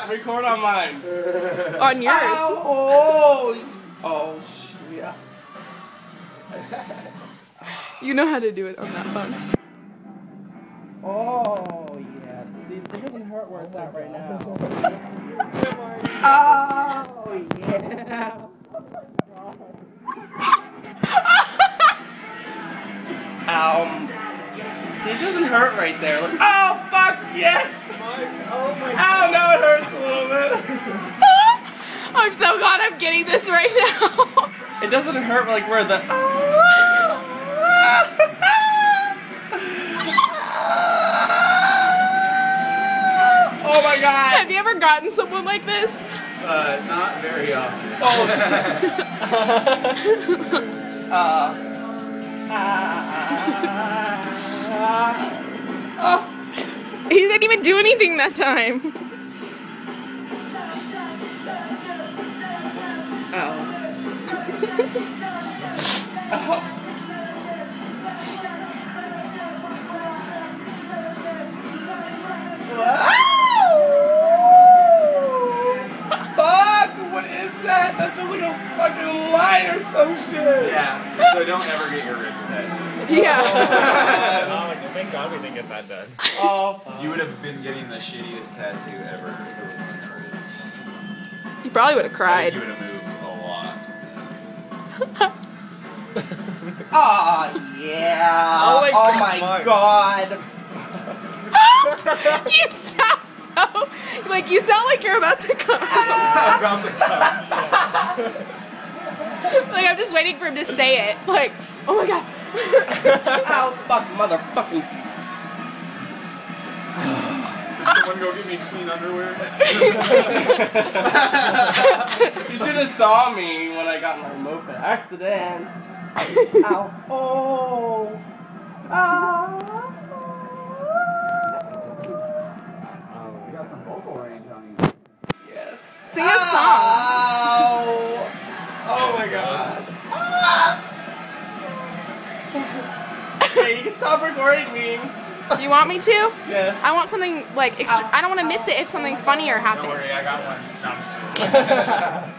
Record on mine. On yours. Ow. Oh, yeah. You know how to do it on that phone. Oh, yeah. See, it doesn't hurt where it's at right now. Oh, yeah. See, it doesn't hurt right there. Like, oh, fuck, yes! Oh my God. Ow, now it hurts a little bit. I'm so glad I'm getting this right now. It doesn't hurt like where the... Oh my God! Have you ever gotten someone like this? Not very often. He didn't even do anything that time. Fuck! What is that? That feels like a fucking line or some shit. Yeah. So don't ever get your ribs tattooed. Yeah. Thank God we didn't get that done. Oh, fuck. You would have been getting the shittiest tattoo ever. He probably would have I cried. think you would have moved a lot. Oh, yeah. Oh my my God. You sound so like you're about to come. About the cup. Like I'm just waiting for him to say it. Like, oh my God. Ow, fuck, motherfucking. Did someone go get me clean underwear? You should have saw me when I got my moped. Accident. Ow. Oh. You got some vocal range on you. Yes. Sing a song. Ow. Oh my God. Hey, you can stop recording me. You want me to? Yes. I want something like extra. I don't want to miss it if something funnier happens. Don't worry, I got one. No, I'm just kidding.